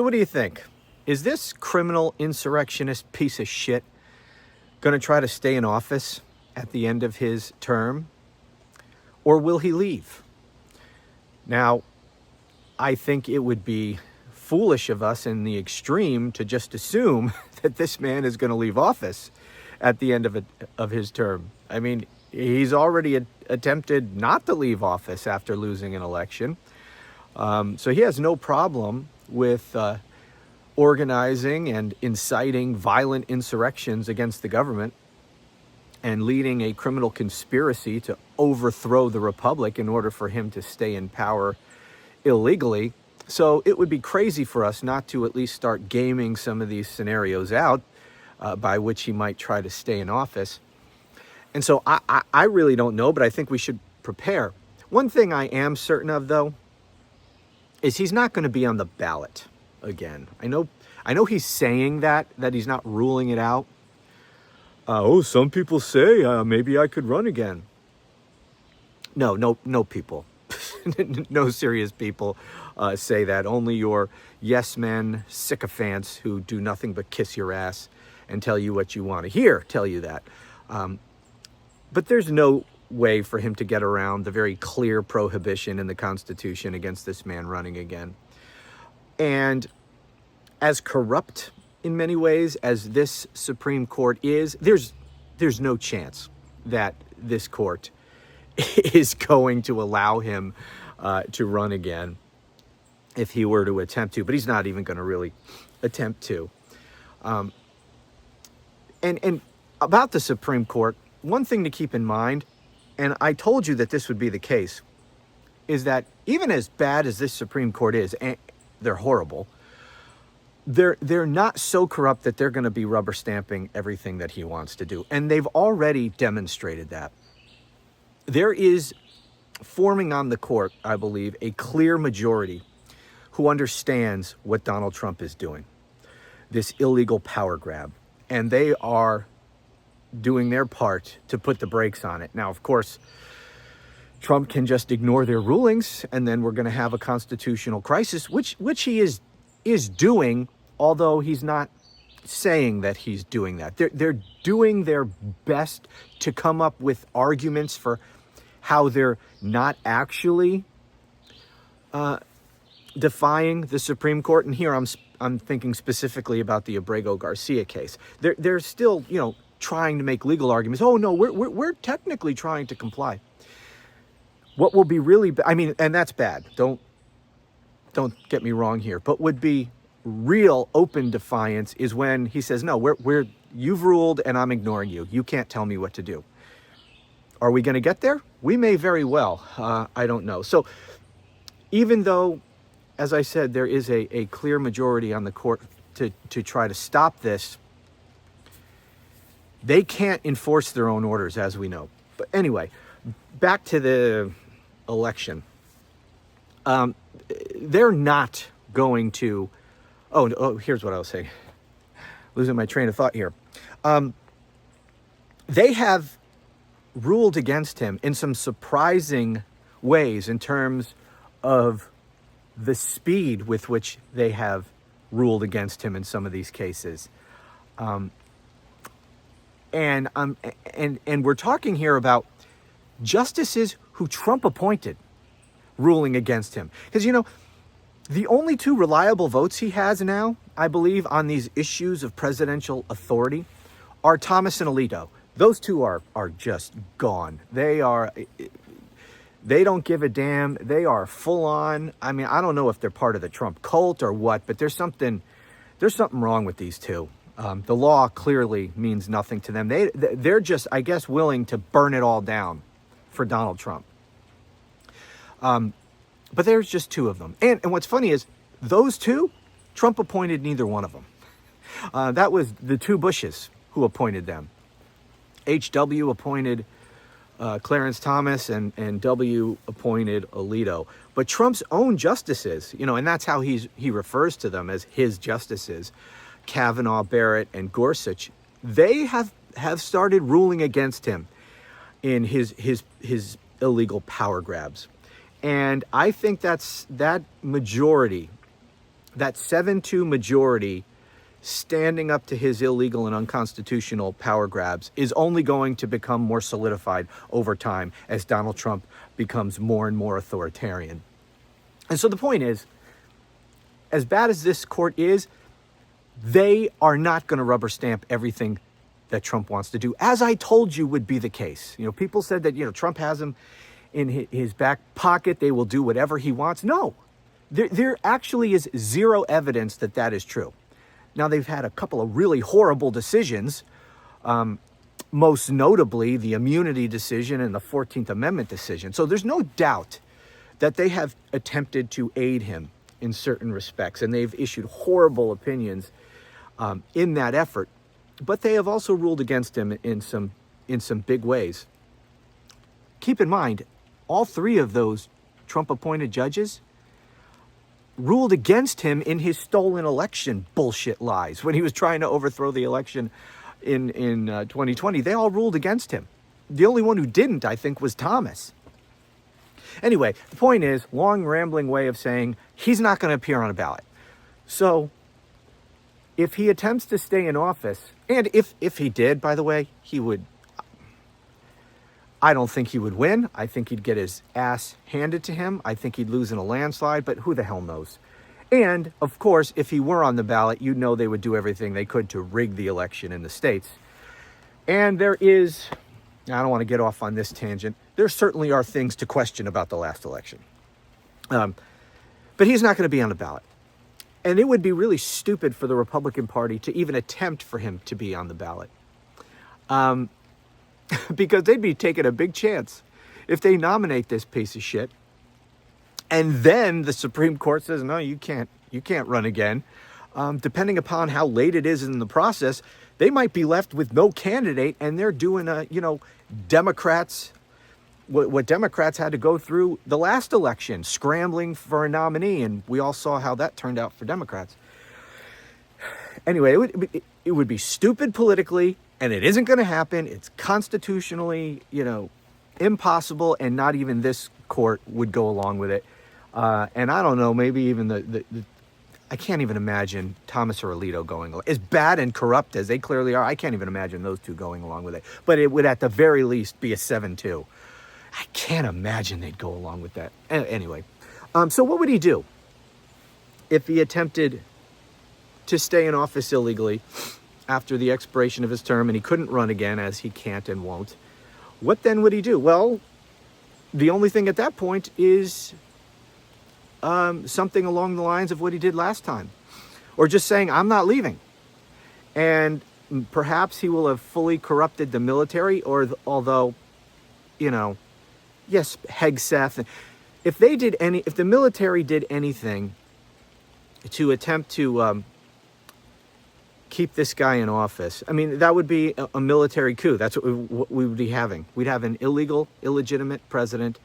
what do you think? Is this criminal insurrectionist piece of shit going to try to stay in office at the end of his term? Or will he leave? Now, I think it would be foolish of us in the extreme to just assume that this man is going to leave office at the end of his term. I mean, he's already attempted not to leave office after losing an election. So he has no problem with organizing and inciting violent insurrections against the government and leading a criminal conspiracy to overthrow the republic in order for him to stay in power illegally. So it would be crazy for us not to at least start gaming some of these scenarios out by which he might try to stay in office. And so I really don't know, but I think we should prepare. One thing I am certain of, though, is he's not going to be on the ballot again. I know he's saying that he's not ruling it out. Some people say maybe I could run again. No people. No serious people say that. Only your yes men sycophants who do nothing but kiss your ass and tell you what you want to hear tell you that. But there's no way for him to get around the very clear prohibition in the Constitution against this man running again. And as corrupt in many ways as this Supreme Court is, there's no chance that this court is going to allow him to run again if he were to attempt to, but he's not even going to really attempt to. And about the Supreme Court, one thing to keep in mind, and I told you that this would be the case, is that even as bad as this Supreme Court is, and they're horrible, they're not so corrupt that they're going to be rubber stamping everything that he wants to do. And they've already demonstrated that. There is forming on the court, I believe, a clear majority who understands what Donald Trump is doing, this illegal power grab. And they are doing their part to put the brakes on it. Now, of course, Trump can just ignore their rulings, and then we're going to have a constitutional crisis, which he is doing, although he's not saying that he's doing that. They're doing their best to come up with arguments for how they're not actually defying the Supreme Court. And here I'm thinking specifically about the Abrego Garcia case. They're still, trying to make legal arguments. Oh no, we're technically trying to comply. What will be really, and that's bad. Don't get me wrong here, but would be real open defiance is when he says, no, you've ruled and I'm ignoring you. You can't tell me what to do. Are we going to get there? We may very well. I don't know. So even though, as I said, there is a clear majority on the court to try to stop this, they can't enforce their own orders, as we know. But anyway, back to the election. They're not going to... Oh, here's what I was saying. Losing my train of thought here. They have ruled against him in some surprising ways in terms of the speed with which they have ruled against him in some of these cases. And we're talking here about justices who Trump appointed ruling against him. Because, the only two reliable votes he has now, I believe, on these issues of presidential authority are Thomas and Alito. Those two are just gone. They don't give a damn. They are full on. I don't know if they're part of the Trump cult or what, but there's something wrong with these two. The law clearly means nothing to them. They're just, I guess, willing to burn it all down for Donald Trump. But there's just two of them. And what's funny is those two, Trump appointed neither one of them. That was the two Bushes who appointed them. H.W. appointed Clarence Thomas and W. appointed Alito. But Trump's own justices, and that's how he refers to them, as his justices, Kavanaugh, Barrett, and Gorsuch, they have started ruling against him in his illegal power grabs. And I think that majority that 7-2 majority standing up to his illegal and unconstitutional power grabs is only going to become more solidified over time as Donald Trump becomes more and more authoritarian. And so the point is, as bad as this court is, they are not going to rubber stamp everything that Trump wants to do, as I told you would be the case. People said that, Trump has him in his back pocket. They will do whatever he wants. No, there actually is zero evidence that that is true. Now, they've had a couple of really horrible decisions, most notably the immunity decision and the 14th Amendment decision. So there's no doubt that they have attempted to aid him in certain respects, and they've issued horrible opinions in that effort. But they have also ruled against him in some big ways. Keep in mind, all three of those Trump-appointed judges ruled against him in his stolen election bullshit lies when he was trying to overthrow the election in 2020. They all ruled against him. The only one who didn't, I think, was Thomas. Anyway, the point is, long rambling way of saying he's not going to appear on a ballot. So if he attempts to stay in office, and if he did, by the way, I don't think he would win. I think he'd get his ass handed to him. I think he'd lose in a landslide, but who the hell knows? And, of course, if he were on the ballot, you'd know they would do everything they could to rig the election in the states. And I don't want to get off on this tangent. There certainly are things to question about the last election. But he's not going to be on the ballot. And it would be really stupid for the Republican Party to even attempt for him to be on the ballot. Because they'd be taking a big chance if they nominate this piece of shit. And then the Supreme Court says, no, you can't run again. Depending upon how late it is in the process, they might be left with no candidate, and they're doing Democrats, what Democrats had to go through the last election, scrambling for a nominee, and we all saw how that turned out for Democrats. Anyway, it would be stupid politically, and it isn't going to happen. It's constitutionally, impossible, and not even this court would go along with it. And I don't know, maybe even I can't even imagine Thomas or Alito going along. As bad and corrupt as they clearly are, I can't even imagine those two going along with it. But it would at the very least be a 7-2. I can't imagine they'd go along with that. Anyway, so what would he do if he attempted to stay in office illegally after the expiration of his term and he couldn't run again, as he can't and won't? What then would he do? Well, the only thing at that point is something along the lines of what he did last time, or just saying, I'm not leaving. And perhaps he will have fully corrupted the military, although, yes, Hegseth. If the military did anything to attempt to keep this guy in office, I mean, that would be a military coup. That's what we would be having. We'd have an illegitimate president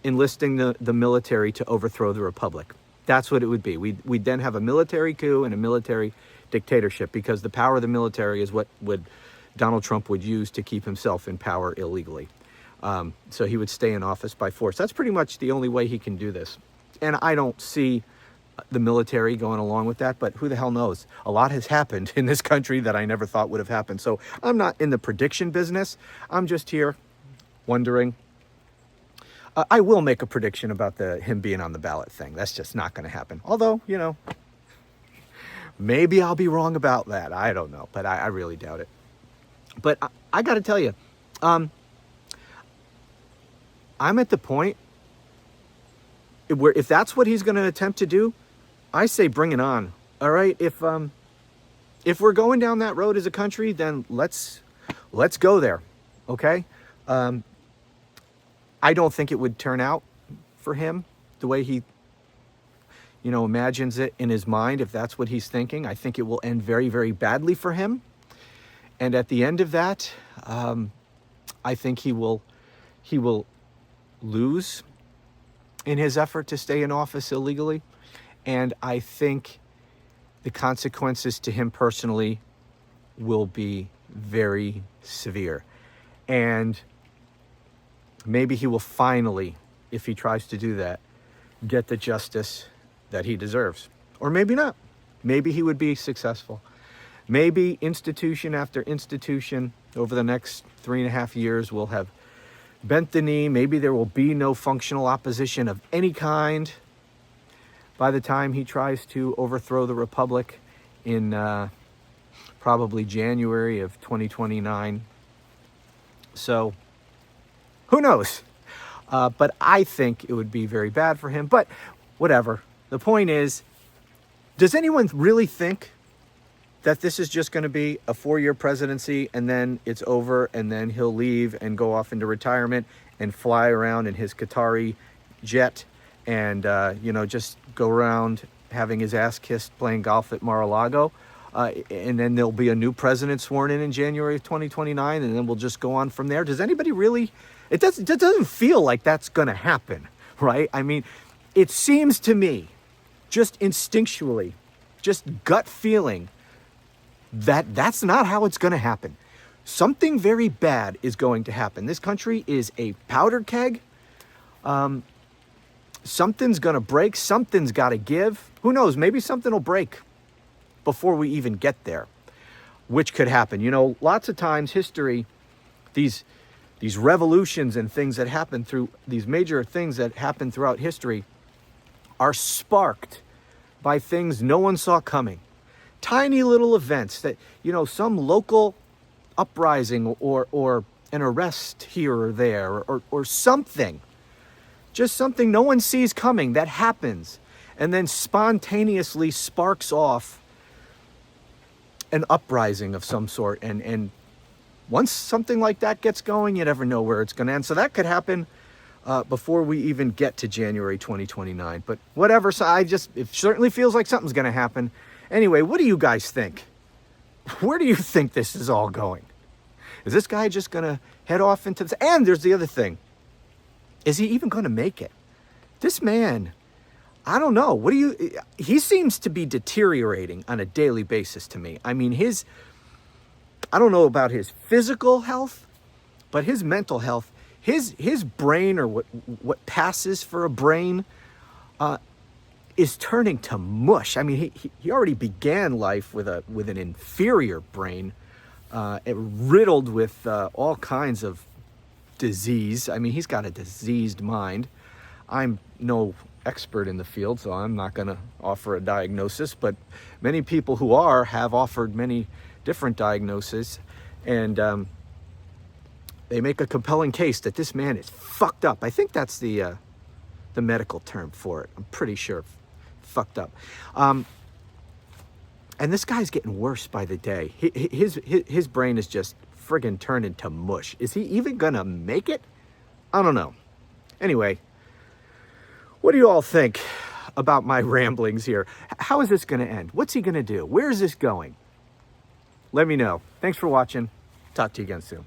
enlisting the military to overthrow the republic. That's what it would be. We'd then have a military coup and a military dictatorship, because the power of the military is what Donald Trump would use to keep himself in power illegally. So he would stay in office by force. That's pretty much the only way he can do this. And I don't see the military going along with that, but who the hell knows? A lot has happened in this country that I never thought would have happened. So I'm not in the prediction business. I'm just here wondering. I will make a prediction about him being on the ballot thing. That's just not going to happen. Although, maybe I'll be wrong about that. I don't know, but I really doubt it. But I got to tell you, I'm at the point where if that's what he's going to attempt to do, I say bring it on. All right, if we're going down that road as a country, then let's go there. Okay. I don't think it would turn out for him the way he, imagines it in his mind. If that's what he's thinking, I think it will end very, very badly for him. And at the end of that, I think he will lose in his effort to stay in office illegally. And I think the consequences to him personally will be very severe. And maybe he will finally, if he tries to do that, get the justice that he deserves. Or maybe not. Maybe he would be successful. Maybe institution after institution over the next 3.5 years will have bent the knee. Maybe there will be no functional opposition of any kind by the time he tries to overthrow the republic in probably January of 2029. So who knows? But I think it would be very bad for him. But whatever. The point is, does anyone really think that this is just going to be a 4-year presidency and then it's over and then he'll leave and go off into retirement and fly around in his Qatari jet and, just go around having his ass kissed playing golf at Mar-a-Lago? And then there'll be a new president sworn in January of 2029 and then we'll just go on from there. Does anybody really? It doesn't feel like that's going to happen, right? I mean, it seems to me, just instinctually, just gut feeling, that that's not how it's going to happen. Something very bad is going to happen. This country is a powder keg. Something's going to break. Something's got to give. Who knows? Maybe something will break before we even get there, which could happen. Lots of times history, these revolutions and things that happen through these major things that happen throughout history are sparked by things no one saw coming. Tiny little events that, some local uprising or an arrest here or there or something. Just something no one sees coming that happens and then spontaneously sparks off an uprising of some sort. And once something like that gets going, you never know where it's going to end. So that could happen before we even get to January 2029. But whatever, so it certainly feels like something's going to happen. Anyway, what do you guys think? Where do you think this is all going? Is this guy just going to head off into this? And there's the other thing. Is he even going to make it? This man, I don't know. He seems to be deteriorating on a daily basis to me. I mean, I don't know about his physical health, but his mental health, his brain, or what passes for a brain, is turning to mush. I mean, he already began life with an inferior brain, riddled with all kinds of disease. I mean, he's got a diseased mind. I'm no expert in the field, so I'm not going to offer a diagnosis, but many people who have offered many different diagnoses, and they make a compelling case that this man is fucked up. I think that's the medical term for it. I'm pretty sure. Fucked up. And this guy's getting worse by the day. His brain is just friggin' turned into mush. Is he even gonna make it? I don't know. Anyway, what do you all think about my ramblings here? How is this gonna end? What's he gonna do? Where is this going? Let me know. Thanks for watching. Talk to you again soon.